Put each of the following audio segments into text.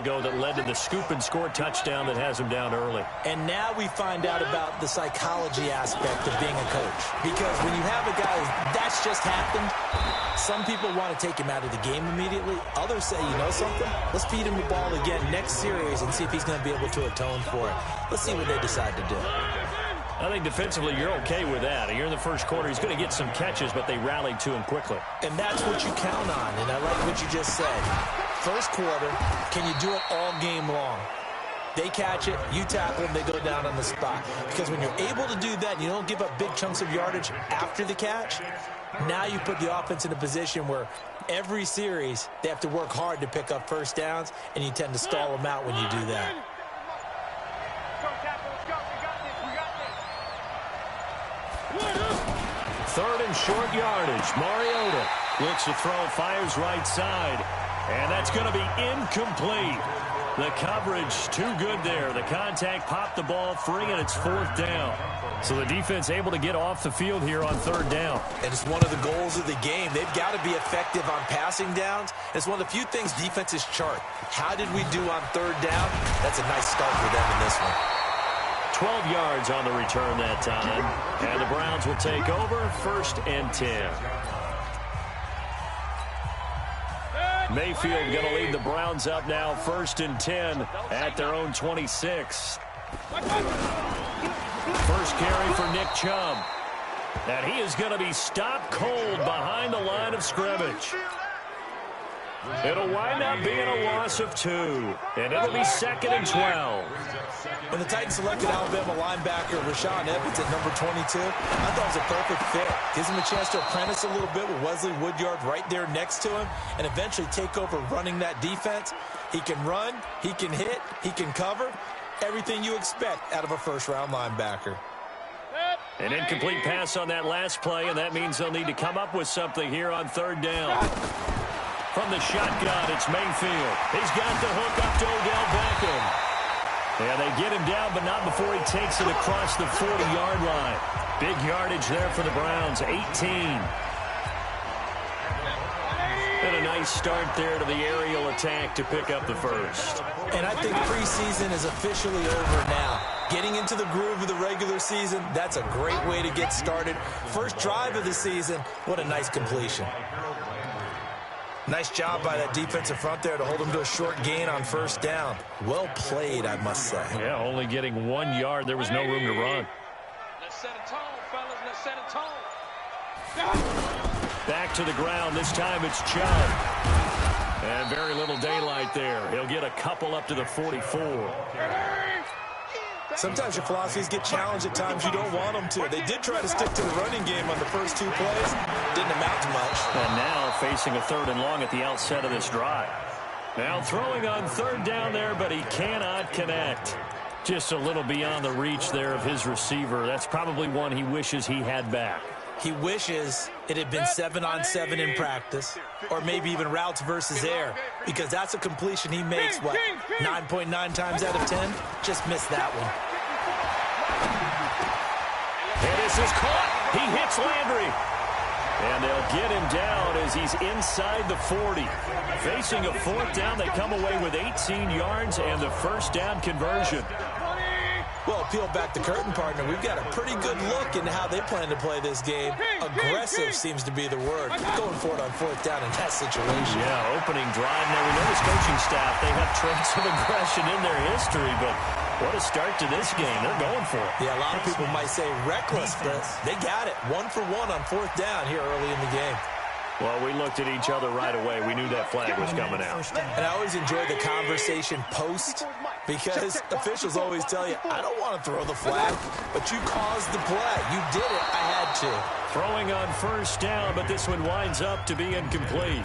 ago that led to the scoop and score touchdown that has him down early. And now we find out about the psychology aspect of being a coach. Because when you have a guy that's just happened, some people want to take him out of the game immediately. Others say, you know something? Let's feed him the ball again next series and see if he's going to be able to atone for it. Let's see what they decide to do. I think defensively you're okay with that. Here in the first quarter, he's going to get some catches, but they rallied to him quickly. And that's what you count on, and I like what you just said. First quarter, can you do it all game long? They catch it, you tackle them, they go down on the spot. Because when you're able to do that, and you don't give up big chunks of yardage after the catch, now you put the offense in a position where every series they have to work hard to pick up first downs, and you tend to stall them out when you do that. Third and short yardage. Mariota looks to throw, fires right side. And that's going to be incomplete. The coverage too good there. The contact popped the ball free, and it's fourth down. So the defense able to get off the field here on third down. And it's one of the goals of the game. They've got to be effective on passing downs. It's one of the few things defenses chart. How did we do on third down? That's a nice start for them in this one. 12 yards on the return that time. And the Browns will take over, 1st and 10. Mayfield going to lead the Browns up now, 1st and 10 at their own 26. First carry for Nick Chubb. And he is going to be stopped cold behind the line of scrimmage. It'll wind up being a loss of 2. And it'll be 2nd and 12. When the Titans selected Alabama linebacker Rashaan Evans at number 22, I thought it was a perfect fit. Gives him a chance to apprentice a little bit with Wesley Woodyard right there next to him and eventually take over running that defense. He can run, he can hit, he can cover. Everything you expect out of a first-round linebacker. An incomplete pass on that last play, and that means they'll need to come up with something here on third down. From the shotgun, it's Mayfield. He's got the hook up to Odell Beckham. And they get him down, but not before he takes it across the 40-yard line. Big yardage there for the Browns, 18. And a nice start there to the aerial attack to pick up the first. And I think preseason is officially over now. Getting into the groove of the regular season, that's a great way to get started. First drive of the season, what a nice completion. Nice job by that defensive front there to hold him to a short gain on first down. Well played, I must say. Yeah, only getting 1 yard. There was no room to run. Let's set a tone, fellas. Let's set a tone. Back to the ground. This time it's Chubb. And very little daylight there. He'll get a couple up to the 44. Sometimes your philosophies get challenged at times you don't want them to. They did try to stick to the running game on the first 2 plays. Didn't amount to much. And now facing a 3rd and long at the outset of this drive. Now throwing on third down there, but he cannot connect. Just a little beyond the reach there of his receiver. That's probably one he wishes he had back. He wishes it had been 7-on-7 in practice, or maybe even routes versus air, because that's a completion he makes, what, 9.9 times out of 10? Just missed that one. And this is caught. He hits Landry. And they'll get him down as he's inside the 40. Facing a 4th down, they come away with 18 yards and the first down conversion. Well, peel back the curtain, partner. We've got a pretty good look into how they plan to play this game. Aggressive seems to be the word. Going for it on 4th down in that situation. Yeah, opening drive. Now, we know this coaching staff, they have traits of aggression in their history, but what a start to this game. They're going for it. Yeah, a lot of people might say reckless, but they got it. 1 for 1 on 4th down here early in the game. Well, we looked at each other right away. We knew that flag was coming out. And I always enjoy the conversation post, because officials always tell you, I don't want to throw the flag, but you caused the play. You did it. I had to. Throwing on first down, but this one winds up to be incomplete.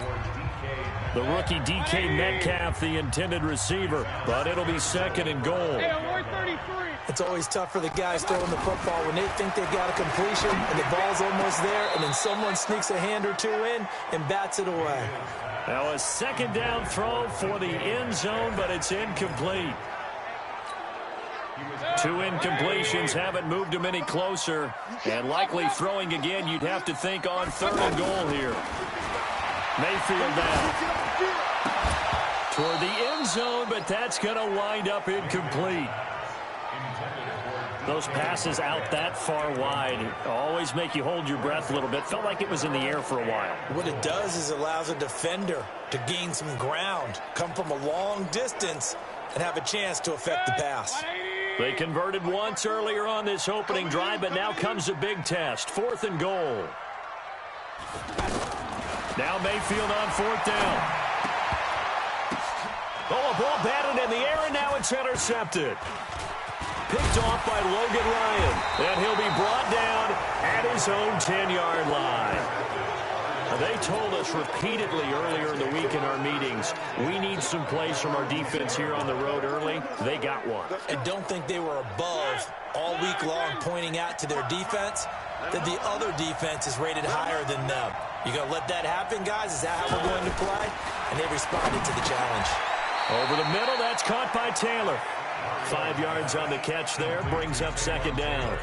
The rookie DK Metcalf, the intended receiver, but it'll be 2nd and goal. It's always tough for the guys throwing the football when they think they've got a completion and the ball's almost there, and then someone sneaks a hand or 2 in and bats it away. Now a 2nd down throw for the end zone, but it's incomplete. 2 incompletions haven't moved him any closer, and likely throwing again, you'd have to think on 3rd and goal here. Mayfield down. toward the end zone, but that's going to wind up incomplete. Those passes out that far wide always make you hold your breath a little bit. Felt like it was in the air for a while. What it does is it allows a defender to gain some ground, come from a long distance, and have a chance to affect the pass. They converted once earlier on this opening drive, but now comes a big test. 4th and goal. Now Mayfield on 4th down. Oh, a ball batted in the air, and now it's intercepted. Picked off by Logan Ryan. And he'll be brought down at his own 10-yard line. They told us repeatedly earlier in the week in our meetings, we need some plays from our defense here on the road early. They got one. And don't think they were above all week long pointing out to their defense that the other defense is rated higher than them. You going to let that happen, guys? Is that how we're going to play? And they responded to the challenge. Over the middle, that's caught by Taylor. 5 yards on the catch there, brings up 2nd down.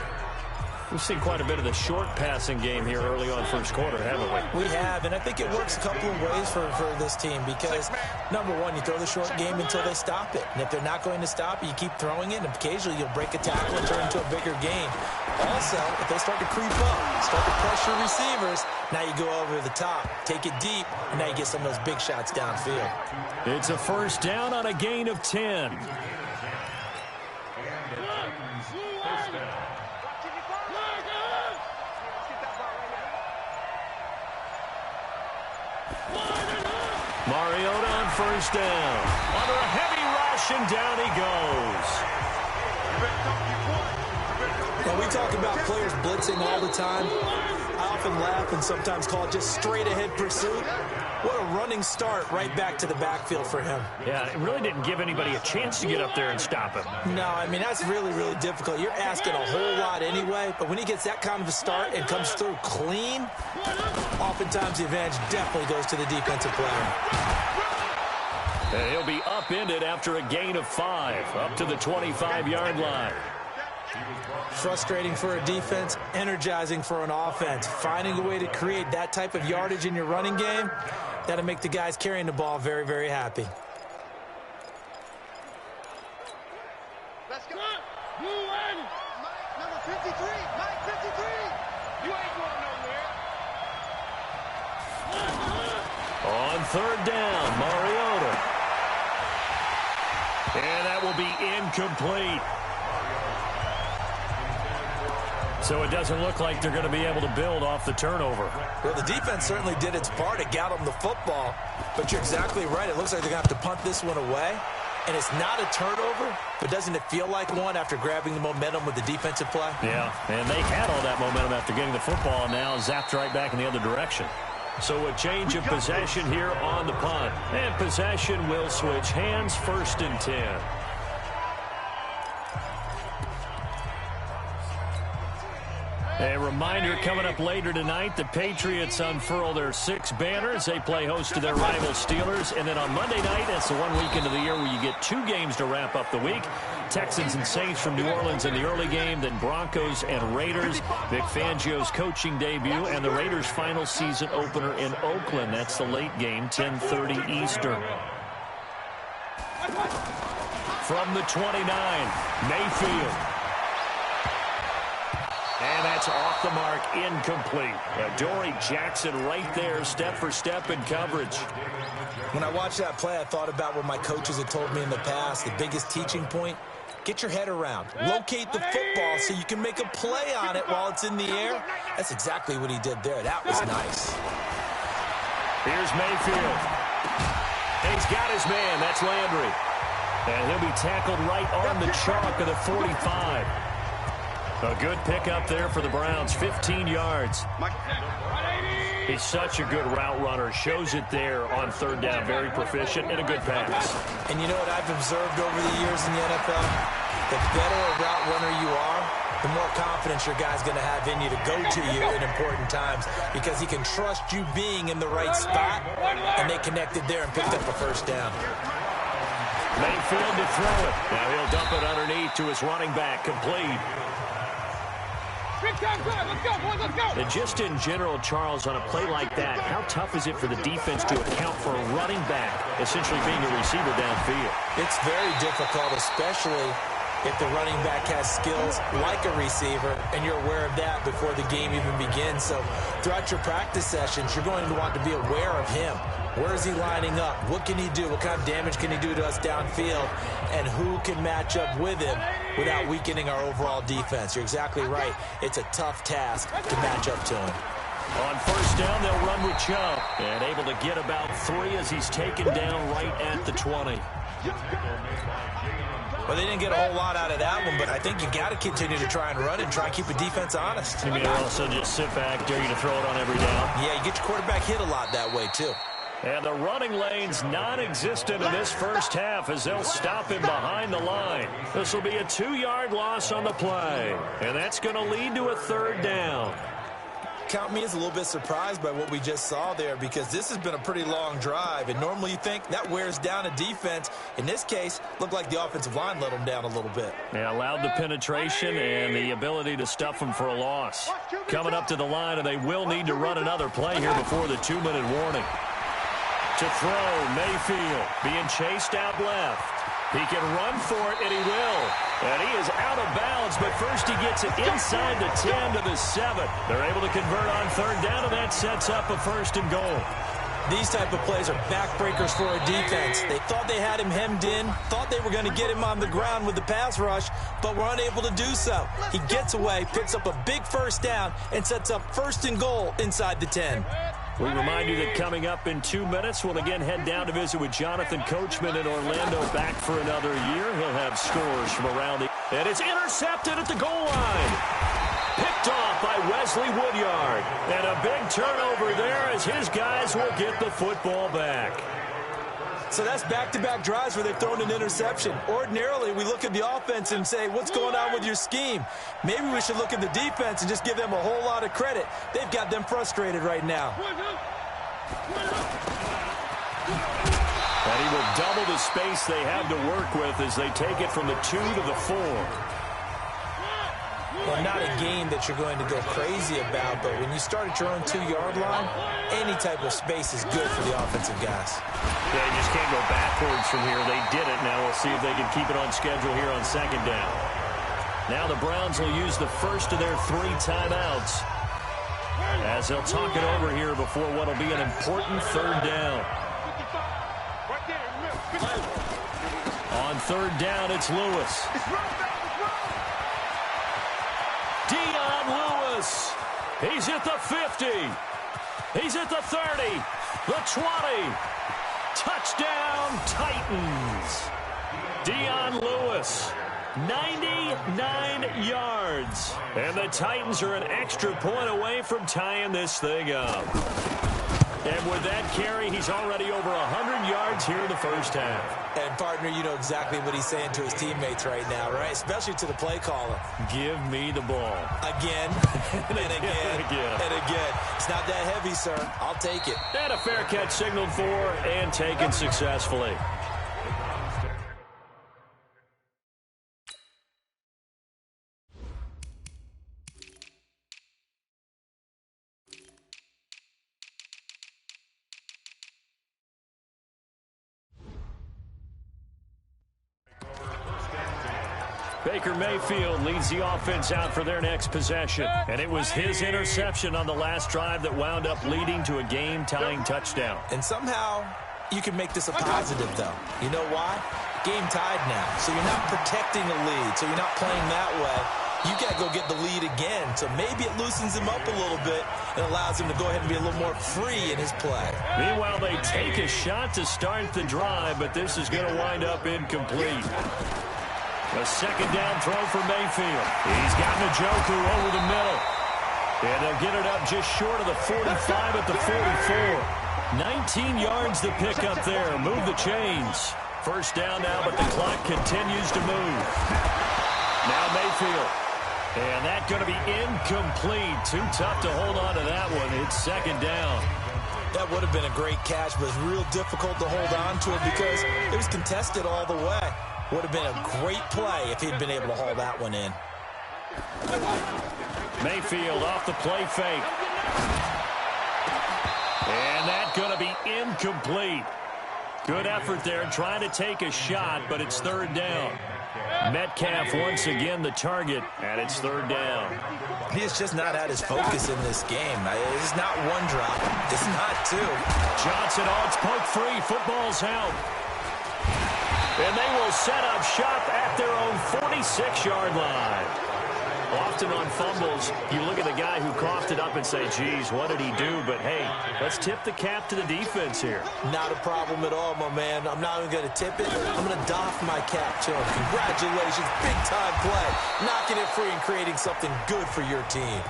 We've seen quite a bit of the short passing game here early on first quarter, haven't we? We have, and I think it works a couple of ways for this team because, number one, you throw the short game until they stop it. And if they're not going to stop it, you keep throwing it, and occasionally you'll break a tackle and turn into a bigger game. Also, if they start to creep up, start to pressure receivers, now you go over the top, take it deep, and now you get some of those big shots downfield. It's a 1st down on a gain of 10. Mariota on 1st down. Under a heavy rush, and down he goes. Now, we talk about players blitzing all the time. I often laugh and sometimes call it just straight-ahead pursuit. What a running start right back to the backfield for him. Yeah, it really didn't give anybody a chance to get up there and stop him. No, I mean, that's really, really difficult. You're asking a whole lot anyway, but when he gets that kind of a start and comes through clean, oftentimes the advantage definitely goes to the defensive player. And he'll be upended after a gain of 5, up to the 25-yard line. Frustrating for a defense, energizing for an offense. Finding a way to create that type of yardage in your running game, that'll make the guys carrying the ball very, very happy. Let's go. Blue one. Mike, number 53. Mike, 53. You ain't going nowhere. On 3rd down, Mariota. And that will be incomplete. So it doesn't look like they're going to be able to build off the turnover. Well, the defense certainly did its part to get them the football. But you're exactly right. It looks like they're going to have to punt this one away. And it's not a turnover, but doesn't it feel like one after grabbing the momentum with the defensive play? Yeah, and they had all that momentum after getting the football, and now zapped right back in the other direction. So a change of possession here on the punt. And possession will switch hands, 1st and 10. A reminder coming up later tonight, the Patriots unfurl their 6 banners. They play host to their rival Steelers. And then on Monday night, that's the one weekend of the year where you get 2 games to wrap up the week. Texans and Saints from New Orleans in the early game, then Broncos and Raiders. Vic Fangio's coaching debut and the Raiders' final season opener in Oakland. That's the late game, 10:30 Eastern. From the 29, Mayfield. And that's off the mark, incomplete. Dory Jackson right there, step for step in coverage. When I watched that play, I thought about what my coaches had told me in the past. The biggest teaching point, get your head around. Locate the football so you can make a play on it while it's in the air. That's exactly what he did there. That was nice. Here's Mayfield. He's got his man. That's Landry. And he'll be tackled right on the chalk of the 45. A good pickup there for the Browns, 15 yards. He's such a good route runner. Shows it there on 3rd down. Very proficient and a good pass. And you know what I've observed over the years in the NFL? The better a route runner you are, the more confidence your guy's going to have in you to go to you in important times because he can trust you being in the right spot, and they connected there and picked up a 1st down. Mayfield to throw it. Now he'll dump it underneath to his running back, complete. And just in general, Charles, on a play like that, how tough is it for the defense to account for a running back essentially being a receiver downfield? It's very difficult, especially if the running back has skills like a receiver, and you're aware of that before the game even begins. So throughout your practice sessions, you're going to want to be aware of him. Where is he lining up? What can he do? What kind of damage can he do to us downfield? And who can match up with him without weakening our overall defense? You're exactly right. It's a tough task to match up to him. On first down, they'll run with Chubb. And able to get about 3 as he's taken down right at the 20. Well, they didn't get a whole lot out of that one, but I think you got to continue to try and run and try and keep the defense honest. You mean also just sit back, dare you to throw it on every down? Yeah, you get your quarterback hit a lot that way, too. And the running lane's non-existent in this first half as they'll stop him behind the line. This will be a 2-yard loss on the play. And that's going to lead to a third down. Count me as a little bit surprised by what we just saw there, because this has been a pretty long drive, and normally you think that wears down a defense. In this case, looked like the offensive line let them down a little bit. Yeah, allowed the penetration and the ability to stuff them for a loss. Coming up to the line, and they will need to run another play here before the 2-minute warning. To throw, Mayfield being chased out left. He can run for it, and he will. And he is out of bounds, but first he gets it inside the 10 to the 7. They're able to convert on third down, and that sets up a 1st and goal. These type of plays are backbreakers for a defense. They thought they had him hemmed in, thought they were going to get him on the ground with the pass rush, but were unable to do so. He gets away, picks up a big first down, and sets up 1st and goal inside the 10. We remind you that coming up in 2 minutes, we'll again head down to visit with Jonathan Coachman in Orlando, back for another year. He'll have scores from around the... And it's intercepted at the goal line. Picked off by Wesley Woodyard. And a big turnover there as his guys will get the football back. So that's back-to-back drives where they've thrown an interception. Ordinarily, we look at the offense and say, what's going on with your scheme? Maybe we should look at the defense and just give them a whole lot of credit. They've got them frustrated right now. And he will double the space they have to work with as they take it from the 2 to the 4. Well, not a game that you're going to go crazy about, but when you start at your own 2-yard line, any type of space is good for the offensive guys. Yeah, you just can't go backwards from here. They did it. Now we'll see if they can keep it on schedule here on 2nd down. Now the Browns will use the first of their 3 timeouts as they'll talk it over here before what will be an important 3rd down. On 3rd down, it's Lewis. Dion Lewis. He's at the 50. He's at the 30. The 20. Touchdown, Titans. Dion Lewis. 99 yards. And the Titans are an extra point away from tying this thing up. And with that carry, he's already over 100 yards here in the first half. And, partner, you know exactly what he's saying to his teammates right now, right? Especially to the play caller. Give me the ball. Again, and again, and again. It's not that heavy, sir. I'll take it. And a fair catch signaled for and taken successfully. Baker Mayfield leads the offense out for their next possession. And it was his interception on the last drive that wound up leading to a game-tying touchdown. And somehow you can make this a positive, though. You know why? Game tied now. So you're not protecting a lead. So you're not playing that way. You got to go get the lead again. So maybe it loosens him up a little bit and allows him to go ahead and be a little more free in his play. Meanwhile, they take a shot to start the drive, but this is going to wind up incomplete. A 2nd down throw for Mayfield. He's got Njoku over the middle. And they'll get it up just short of the 45 at the 44. 19 yards to pick up there. Move the chains. First down now, but the clock continues to move. Now Mayfield. And that's going to be incomplete. Too tough to hold on to that one. It's 2nd down. That would have been a great catch, but it's real difficult to hold on to it because it was contested all the way. Would have been a great play if he'd been able to haul that one in. Mayfield off the play fake. And that's going to be incomplete. Good effort there trying to take a shot, but it's third down. Metcalf once again the target, and it's third down. He has just not had his focus in this game. It's not one drop. It's not two. Johnson, it's poke free. Football's out. And they will set up shop at their own 46-yard line. Often on fumbles, you look at the guy who coughed it up and say, geez, what did he do? But, hey, let's tip the cap to the defense here. Not a problem at all, my man. I'm not even going to tip it. I'm going to doff my cap to him. Congratulations. Big-time play. Knocking it free and creating something good for your team.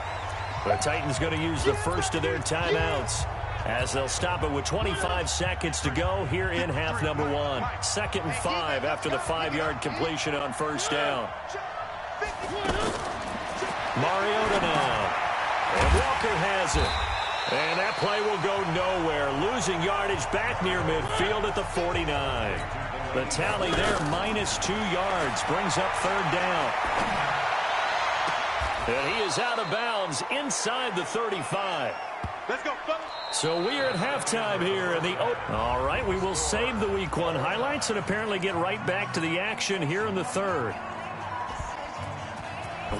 The Titans going to use the first of their timeouts as they'll stop it with 25 seconds to go here in half number one. 2nd and 5 after the 5-yard completion on first down. Mariota now. And Walker has it. And that play will go nowhere. Losing yardage back near midfield at the 49. The tally there, -2 yards, brings up third down. And he is out of bounds inside the 35. Let's go, fellas. So we are at halftime here in the all right, we will save the Week 1 highlights and apparently get right back to the action here in the third.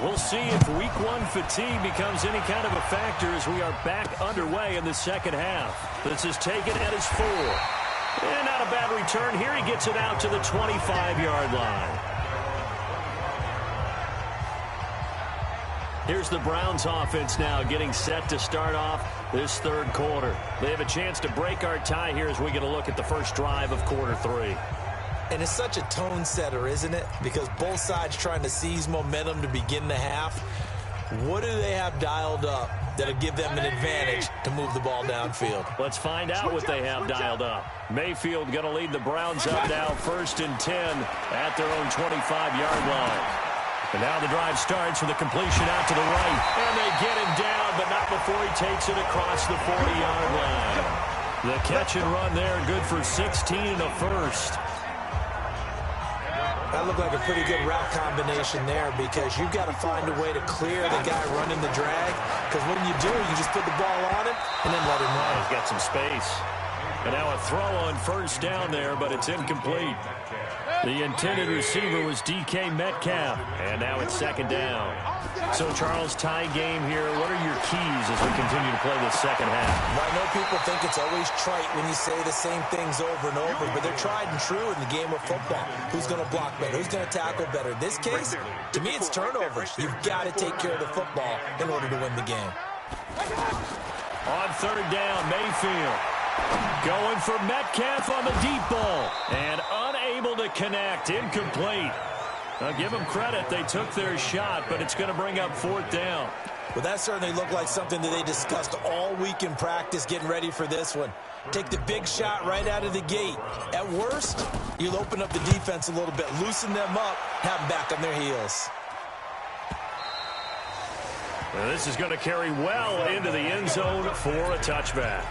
We'll see if Week 1 fatigue becomes any kind of a factor as we are back underway in the second half. This is taken at his 4. And not a bad return here. He gets it out to the 25-yard line. Here's the Browns offense now getting set to start off this third quarter. They have a chance to break our tie here as we get a look at the first drive of quarter 3. And it's such a tone setter, isn't it? Because both sides trying to seize momentum to begin the half. What do they have dialed up that'll give them an advantage to move the ball downfield? Let's find out what they have dialed up. Mayfield going to lead the Browns up now 1st and 10 at their own 25-yard line. And now the drive starts with a completion out to the right. And they get him down, but not before he takes it across the 40-yard line. The catch and run there, good for 16 and a first. That looked like a pretty good route combination there because you've got to find a way to clear the guy running the drag. Because when you do, you just put the ball on him and then let him run. He's got some space. And now a throw on first down there, but it's incomplete. The intended receiver was DK Metcalf. And now it's 2nd down. So, Charles, tie game here. What are your keys as we continue to play this second half? Well, I know people think it's always trite when you say the same things over and over, but they're tried and true in the game of football. Who's going to block better? Who's going to tackle better? In this case, to me, it's turnovers. You've got to take care of the football in order to win the game. On third down, Mayfield going for Metcalf on the deep ball. And unable to connect. Incomplete. I'll give them credit. They took their shot, but it's going to bring up 4th down. Well, that certainly looked like something that they discussed all week in practice getting ready for this one. Take the big shot right out of the gate. At worst, you'll open up the defense a little bit, loosen them up, have them back on their heels. Now this is going to carry well into the end zone for a touchback.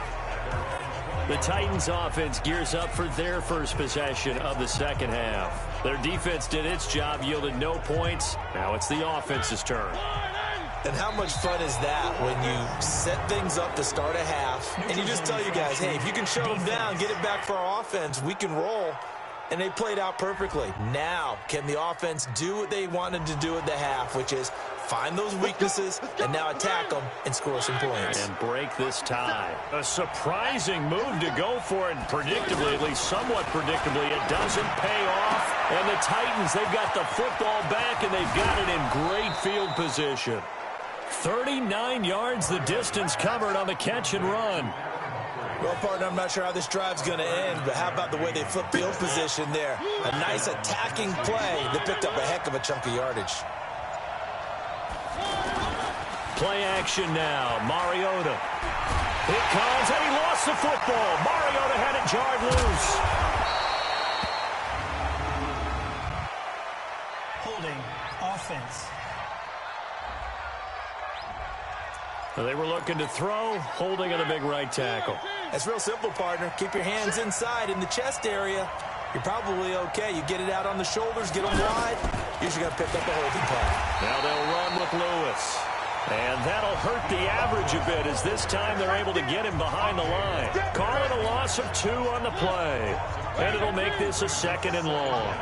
The Titans offense gears up for their first possession of the second half. Their defense did its job, yielded no points. Now it's the offense's turn. And how much fun is that when you set things up to start a half and you just tell your guys, hey, if you can shut them down, get it back for our offense, we can roll. And they played out perfectly. Now, can the offense do what they wanted to do at the half, which is find those weaknesses and now attack them and score some points. And break this tie. A surprising move to go for it, predictably, at least somewhat predictably. It doesn't pay off. And the Titans, they've got the football back, and they've got it in great field position. 39 yards the distance covered on the catch and run. Well, partner, I'm not sure how this drive's going to end, but how about the way they flip field position there? A nice attacking play that picked up a heck of a chunk of yardage. Play action now. Mariota. It comes, and he lost the football. Mariota had it jarred loose. Holding offense. They were looking to throw, holding on the big right tackle. That's real simple, partner. Keep your hands inside in the chest area. You're probably okay. You get it out on the shoulders, get them wide. Usually going to pick up a holding call. Now they'll run with Lewis. And that'll hurt the average a bit as this time they're able to get him behind the line. Call it a loss of 2 on the play. And it'll make this a 2nd and long.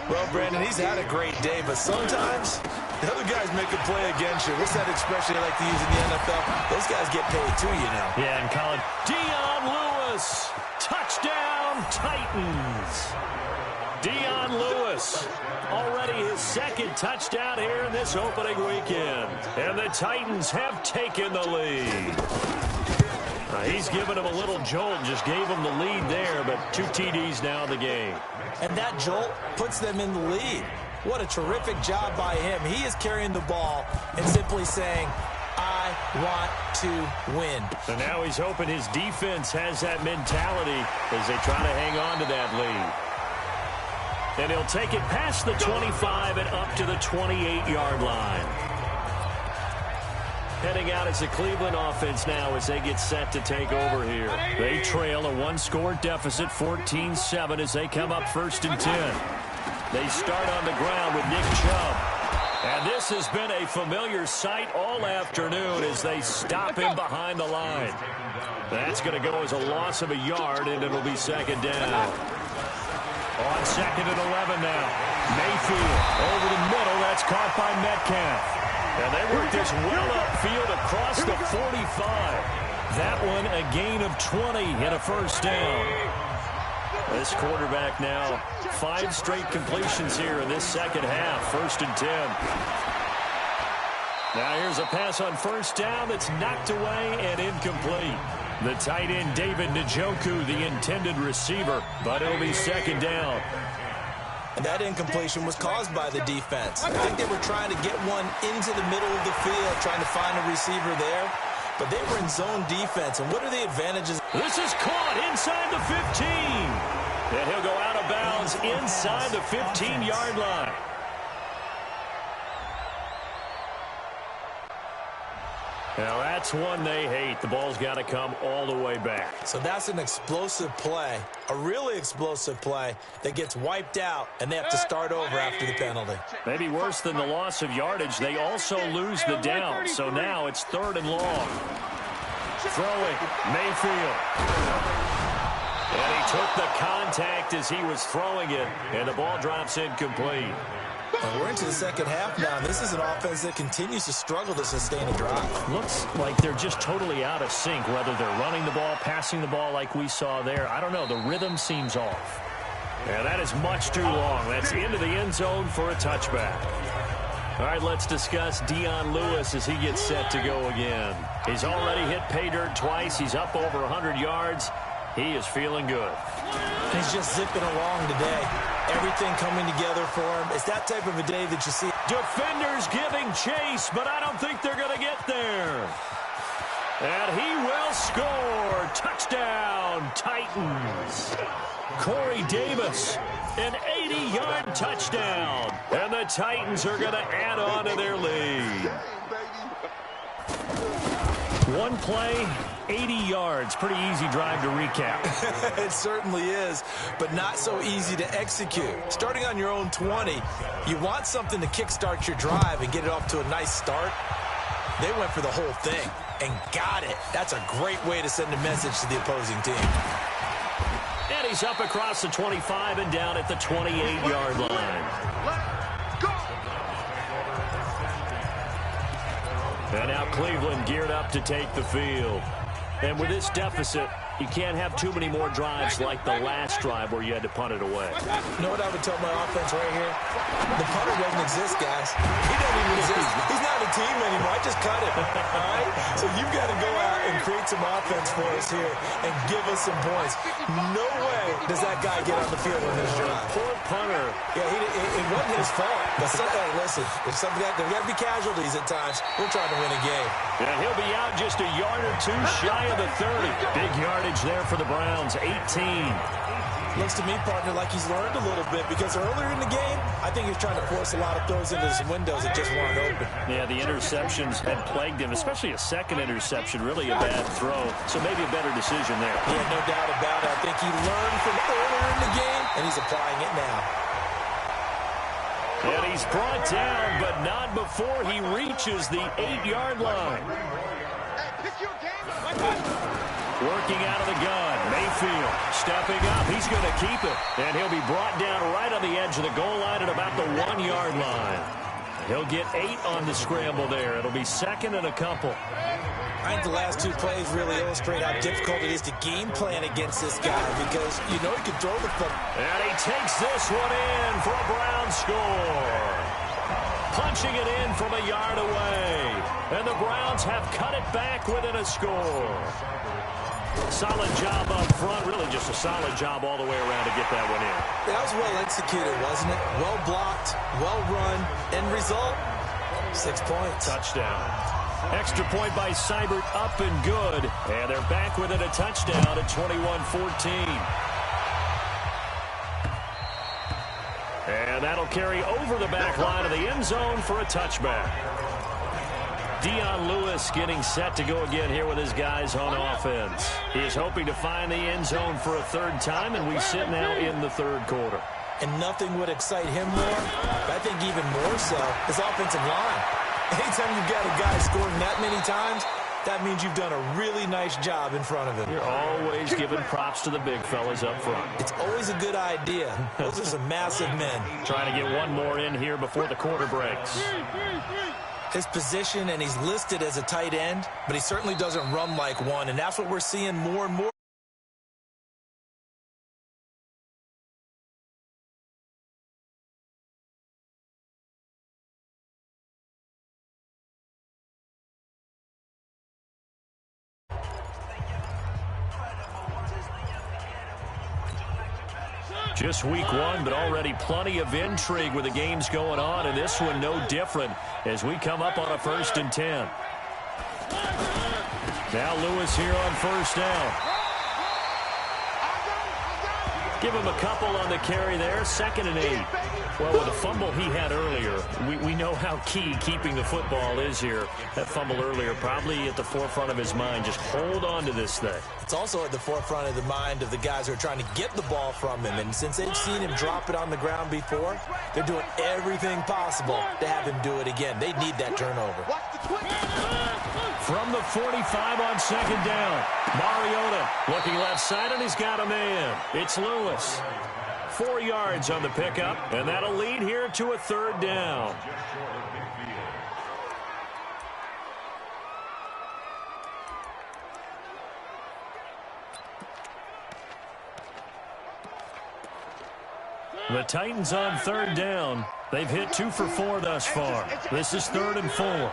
Well, Brandon, he's had a great day, but sometimes the other guys make a play against you. What's that expression they like to use in the NFL? Those guys get paid too, you know. Yeah, and college. Dion Lewis. Touchdown, Titans. Dion Lewis. Already his 2nd touchdown here in this opening weekend. And the Titans have taken the lead. He's given him a little jolt, just gave him the lead there, but 2 TDs now in the game. And that jolt puts them in the lead. What a terrific job by him. He is carrying the ball and simply saying, I want to win. And now he's hoping his defense has that mentality as they try to hang on to that lead. And he'll take it past the 25 and up to the 28-yard line. Heading out as the Cleveland offense now as they get set to take over here. They trail a 1-score deficit, 14-7, as they come up 1st and 10. They start on the ground with Nick Chubb. And this has been a familiar sight all afternoon as they stop him behind the line. That's going to go as a loss of a yard, and it'll be 2nd down. On 2nd and 11 now. Mayfield over the middle. That's caught by Metcalf. And they work this well upfield across the 45. That one a gain of 20 and a 1st down. This quarterback now 5 straight completions here in this 2nd half. 1st and 10. Now here's a pass on 1st down that's knocked away and incomplete. The tight end David Njoku, the intended receiver, but it'll be 2nd down. And that incompletion was caused by the defense. I think they were trying to get one into the middle of the field, trying to find a receiver there. But they were in zone defense. And what are the advantages? This is caught inside the 15. And he'll go out of bounds inside the 15-yard line. Now, that's one they hate. The ball's got to come all the way back. So that's an explosive play, a really explosive play that gets wiped out, and they have to start over after the penalty. Maybe worse than the loss of yardage, they also lose the down. So now it's 3rd and long. Throwing, Mayfield. And he took the contact as he was throwing it, and the ball drops incomplete. And we're into the 2nd half now. This is an offense that continues to struggle to sustain a drive. Looks like they're just totally out of sync, whether they're running the ball, passing the ball like we saw there. I don't know. The rhythm seems off. And that is much too long. That's into the end zone for a touchback. All right, let's discuss Dion Lewis as he gets set to go again. He's already hit pay dirt twice. He's up over 100 yards. He is feeling good. He's just zipping along today. Everything coming together for him. It's that type of a day that you see. Defenders giving chase, but I don't think they're going to get there. And he will score. Touchdown, Titans. Corey Davis, an 80-yard touchdown. And the Titans are going to add on to their lead. One play, 80 yards. Pretty easy drive to recap. It certainly is, but not so easy to execute. Starting on your own 20, you want something to kickstart your drive and get it off to a nice start. They went for the whole thing and got it. That's a great way to send a message to the opposing team. And he's up across the 25 and down at the 28-yard line. And now Cleveland geared up to take the field. And with this deficit, you can't have too many more drives like the last drive where you had to punt it away. You know what I would tell my offense right here? The punter doesn't exist, guys. He doesn't even exist. He's not a team anymore. I just cut him. All right? So you've got to go out and create some offense for us here and give us some points. No way does that guy get on the field on this drive. Poor punter. Yeah, it wasn't his fault. But hey, listen, if something there got to be casualties at times. We're trying to win a game. And he'll be out just a yard or two shy of the 30. Big yardage there for the Browns, 18. Looks to me, partner, like he's learned a little bit because earlier in the game, I think he was trying to force a lot of throws into some windows that just weren't open. Yeah, the interceptions had plagued him, especially a second interception, really a bad throw. So maybe a better decision there. Yeah, no doubt about it. I think he learned from earlier in the game, and he's applying it now. And he's brought down, but not before he reaches the 8-yard line. Working out of the gun, Mayfield stepping up. He's going to keep it, and he'll be brought down right on the edge of the goal line at about the 1-yard line. He'll get 8 on the scramble there. It'll be second and a couple. I think the last two plays really illustrate how difficult it is to game plan against this guy because you know he can throw the football. And he takes this one in for a Brown score. Punching it in from a yard away. And the Browns have cut it back within a score. Solid job up front. Really just a solid job all the way around to get that one in. That was well executed, wasn't it? Well blocked, well run. End result, 6 points. Touchdown. Extra point by Seibert, up and good. And they're back within a touchdown at 21-14. And that'll carry over the back line of the end zone for a touchback. Dion Lewis getting set to go again here with his guys on offense. He is hoping to find the end zone for a third time, and we sit now in the third quarter. And nothing would excite him more, but I think even more so, his offensive line. Anytime you've got a guy scoring that many times, that means you've done a really nice job in front of him. You're always giving props to the big fellas up front. It's always a good idea. Those are some massive men. Trying to get one more in here before the quarter breaks. His position, and he's listed as a tight end, but he certainly doesn't run like one, and that's what we're seeing more and more. Just week one, but already plenty of intrigue with the games going on, and this one no different as we come up on a 1st and 10. Now Lewis here on first down. Give him a couple on the carry there, 2nd and 8. Well, with the fumble he had earlier, we know how key keeping the football is here. That fumble earlier probably at the forefront of his mind. Just hold on to this thing. It's also at the forefront of the mind of the guys who are trying to get the ball from him. And since they've seen him drop it on the ground before, they're doing everything possible to have him do it again. They need that turnover. From the 45 on 2nd down, Mariota looking left side, and he's got a man. It's Lewis. 4 yards on the pickup, and that'll lead here to a 3rd down. The Titans on 3rd down. They've hit 2 for 4 thus far. This is 3rd and 4.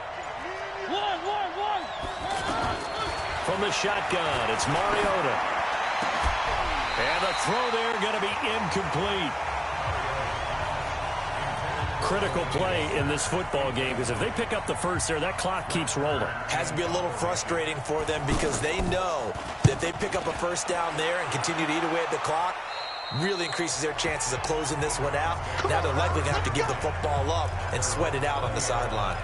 From the shotgun, it's Mariota. And the throw there going to be incomplete. Critical play in this football game, because if they pick up the first there, that clock keeps rolling. Has to be a little frustrating for them because they know that if they pick up a first down there and continue to eat away at the clock, really increases their chances of closing this one out. Now they're likely going to have to give the football up and sweat it out on the sideline.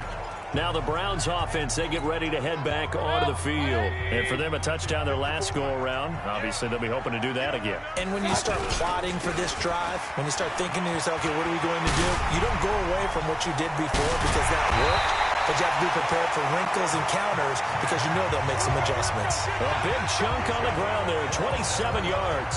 Now the Browns offense, they get ready to head back onto the field. And for them, a touchdown their last go-around. Obviously, they'll be hoping to do that again. And when you start plotting for this drive, when you start thinking to yourself, okay, what are we going to do? You don't go away from what you did before because that worked. But you have to be prepared for wrinkles and counters because you know they'll make some adjustments. A big chunk on the ground there, 27 yards.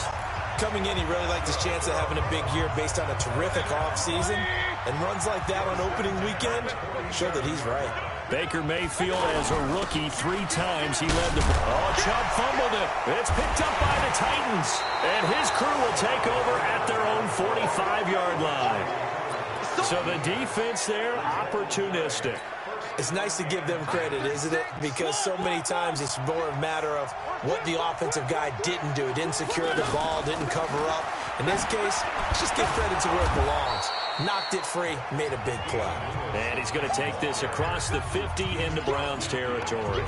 Coming in, he really liked his chance of having a big year based on a terrific offseason. And runs like that on opening weekend show that he's right. Baker Mayfield, as a rookie, 3 times he led the... Oh, Chubb fumbled it. It's picked up by the Titans. And his crew will take over at their own 45-yard line. So the defense there, opportunistic. It's nice to give them credit, isn't it? Because so many times it's more a matter of what the offensive guy didn't do. Didn't secure the ball, didn't cover up. In this case, just give credit to where it belongs. Knocked it free, made a big play. And he's going to take this across the 50 into Browns territory.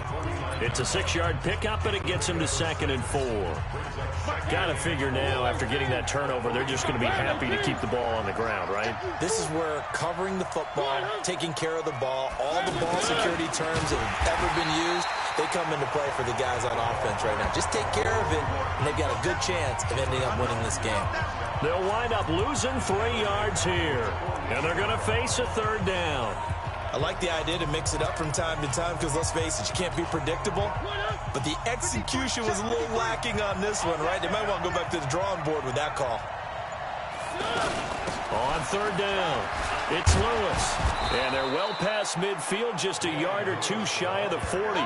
It's a 6-yard pickup, and it gets him to 2nd and 4. Got to figure now, after getting that turnover, they're just going to be happy to keep the ball on the ground, right? This is where covering the football, taking care of the ball, all the ball security terms that have ever been used, they come into play for the guys on offense right now. Just take care of it, and they've got a good chance of ending up winning this game. They'll wind up losing 3 yards here, and they're going to face a third down. I like the idea to mix it up from time to time because, let's face it, you can't be predictable. But the execution was a little lacking on this one, right? They might want to go back to the drawing board with that call. On third down, it's Lewis. And they're well past midfield, just a yard or two shy of the 40.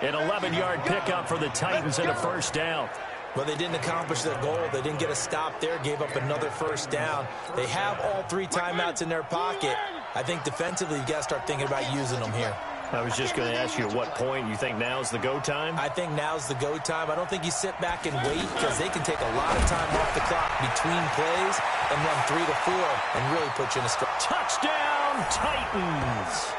An 11-yard pickup for the Titans and a first down. But they didn't accomplish their goal. They didn't get a stop there, gave up another first down. They have all 3 timeouts in their pocket. I think defensively, you got to start thinking about using them here. I was just going to ask you at what point you think now's the go time? I think now's the go time. I don't think you sit back and wait because they can take a lot of time off the clock between plays and run 3 to 4 and really put you in a strike. Touchdown, Titans!